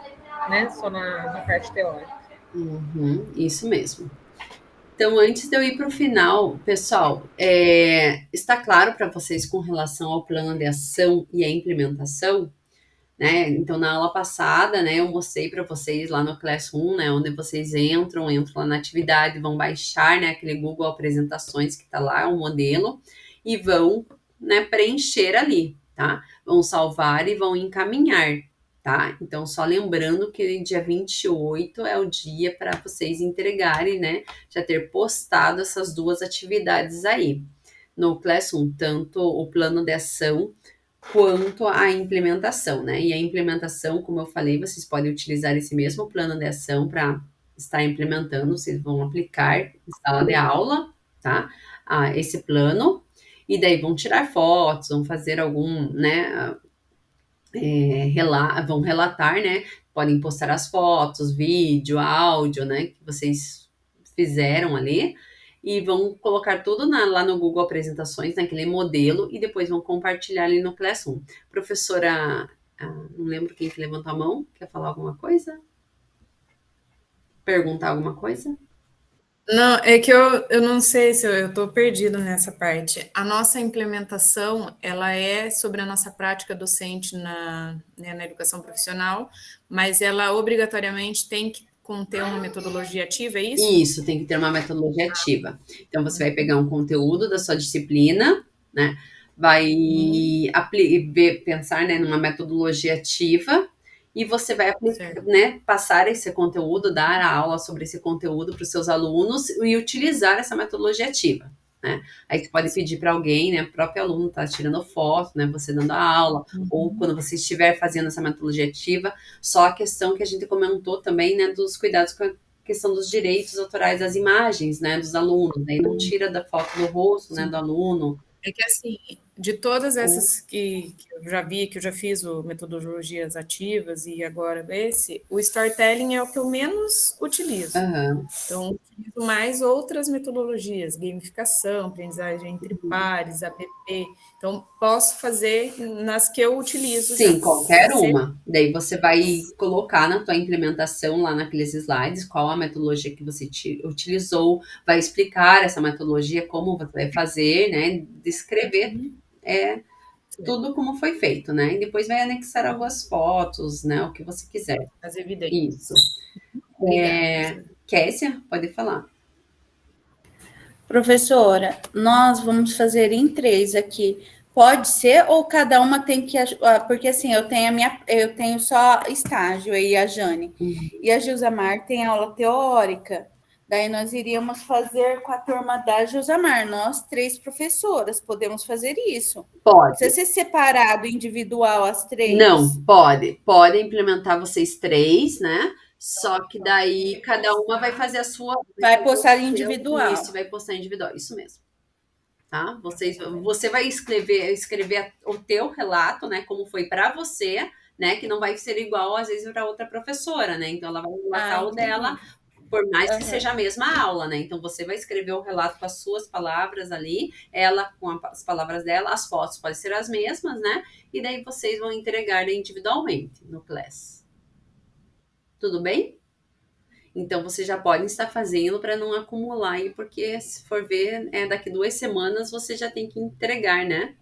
né, só na parte teórica. Isso mesmo. Então, antes de eu ir para o final, pessoal, está claro para vocês com relação ao plano de ação e a implementação, né? Então, na aula passada, né, eu mostrei para vocês lá no Classroom, né, onde vocês entram lá na atividade, vão baixar, né, aquele Google Apresentações que está lá, o modelo, e vão, né, preencher ali, tá? Vão salvar e vão encaminhar. Tá? Então, só lembrando que dia 28 é o dia para vocês entregarem, né? Já ter postado essas duas atividades aí no Classroom, tanto o plano de ação quanto a implementação, né? E a implementação, como eu falei, vocês podem utilizar esse mesmo plano de ação para estar implementando, vocês vão aplicar em sala de aula, tá? Esse plano, e daí vão tirar fotos, vão fazer algum, né? Vão relatar, né? Podem postar as fotos, vídeo, áudio, né? Que vocês fizeram ali e vão colocar tudo lá no Google Apresentações, naquele modelo, e depois vão compartilhar ali no Classroom. Professora, não lembro quem que levantou a mão, quer falar alguma coisa? Perguntar alguma coisa? Não, é que eu não sei se eu estou perdido nessa parte. A nossa implementação, ela é sobre a nossa prática docente na educação profissional, mas ela obrigatoriamente tem que conter uma metodologia ativa, é isso? Isso, tem que ter uma metodologia ativa. Então, você vai pegar um conteúdo da sua disciplina, né? Vai pensar, né, numa metodologia ativa, e você vai aplicar, né, passar esse conteúdo, dar a aula sobre esse conteúdo para os seus alunos e utilizar essa metodologia ativa, né? Aí você pode pedir para alguém, né, o próprio aluno está tirando foto, né, você dando a aula, ou quando você estiver fazendo essa metodologia ativa, só a questão que a gente comentou também, né, dos cuidados com a questão dos direitos autorais das imagens, né, dos alunos, aí não tira da foto do rosto, né, do aluno. É que assim, de todas essas que eu já vi, que eu já fiz metodologias ativas e agora o storytelling é o que eu menos utilizo. Então, utilizo mais outras metodologias, gamificação, aprendizagem entre pares, app. Então, posso fazer nas que eu utilizo. Sim, qualquer uma. Daí você vai colocar na tua implementação lá naqueles slides qual a metodologia que você utilizou, vai explicar essa metodologia, como você vai fazer, né? Descrever tudo como foi feito, né? E depois vai anexar algumas fotos, né? O que você quiser. As evidências. Isso. Kessia, pode falar. Professora, nós vamos fazer em 3 aqui. Pode ser ou cada uma tem que... Porque assim, eu tenho só estágio aí, a Jane. E a Gilzamar tem aula teórica. Daí nós iríamos fazer com a turma da Gilzamar. Nós 3 professoras podemos fazer isso. Pode. Precisa ser separado, individual, as 3? Não, pode. Pode implementar vocês 3, né? Só que daí cada uma vai fazer a sua... Vai postar individual. Isso, vai postar individual, isso mesmo. Tá? Você vai escrever o teu relato, né? Como foi para você, né? Que não vai ser igual, às vezes, para outra professora, né? Então, ela vai relatar o dela, por mais que seja a mesma aula, né? Então, você vai escrever o relato com as suas palavras ali, ela com as palavras dela, as fotos podem ser as mesmas, né? E daí vocês vão entregar individualmente no Class. Tudo bem? Então, vocês já podem estar fazendo para não acumular aí, porque se for ver, daqui 2 semanas você já tem que entregar, né?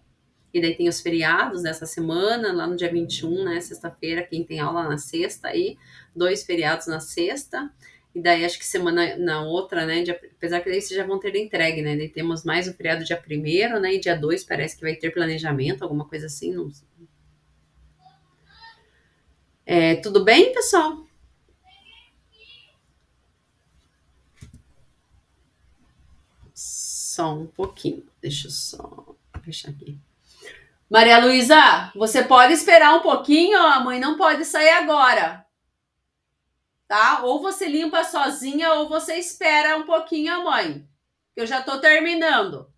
E daí tem os feriados dessa semana, lá no dia 21, né? Sexta-feira, quem tem aula na sexta aí, 2 feriados na sexta. E daí acho que semana na outra, né? Apesar que daí vocês já vão ter entregue, né? Daí temos mais o feriado dia 1º, né? E dia 2 parece que vai ter planejamento, alguma coisa assim, não sei. Tudo bem, pessoal? Só um pouquinho. Deixa eu só fechar aqui. Maria Luísa, você pode esperar um pouquinho? A mãe não pode sair agora. Tá? Ou você limpa sozinha ou você espera um pouquinho, mãe. Eu já tô terminando.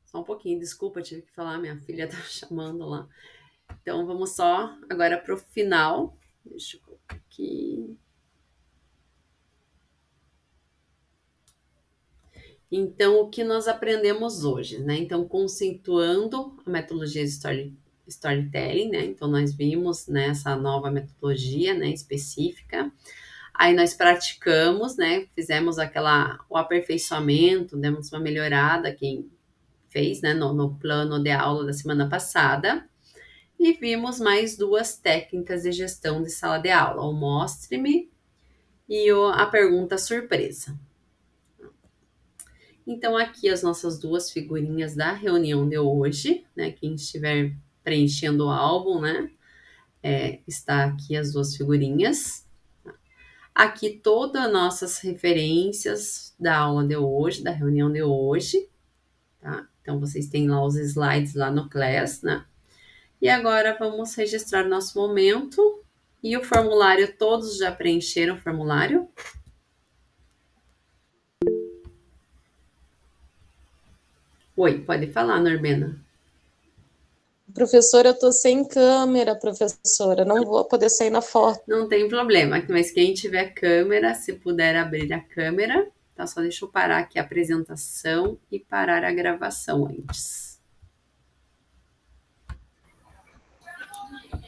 Só um pouquinho, desculpa, tive que falar, minha filha tá chamando lá. Então, vamos só agora pro final. Deixa eu colocar aqui. Então, o que nós aprendemos hoje, né? Então, conceituando a metodologia de storytelling, né? Então, nós vimos, né, essa nova metodologia, né, específica. Aí, nós praticamos, né? Fizemos o aperfeiçoamento, demos uma melhorada, quem fez, né, no plano de aula da semana passada. E vimos mais 2 técnicas de gestão de sala de aula, o Mostre-me e a pergunta surpresa. Então, aqui as nossas 2 figurinhas da reunião de hoje, né? Quem estiver preenchendo o álbum, né? Está aqui as 2 figurinhas. Aqui todas as nossas referências da aula de hoje, da reunião de hoje, tá? Então, vocês têm lá os slides lá no Class, né? E agora vamos registrar nosso momento. E o formulário, todos já preencheram o formulário? Oi, pode falar, Norbena. Professora, eu tô sem câmera, professora, não vou poder sair na foto. Não tem problema, mas quem tiver câmera, se puder abrir a câmera, tá? Só deixa eu parar aqui a apresentação e parar a gravação antes.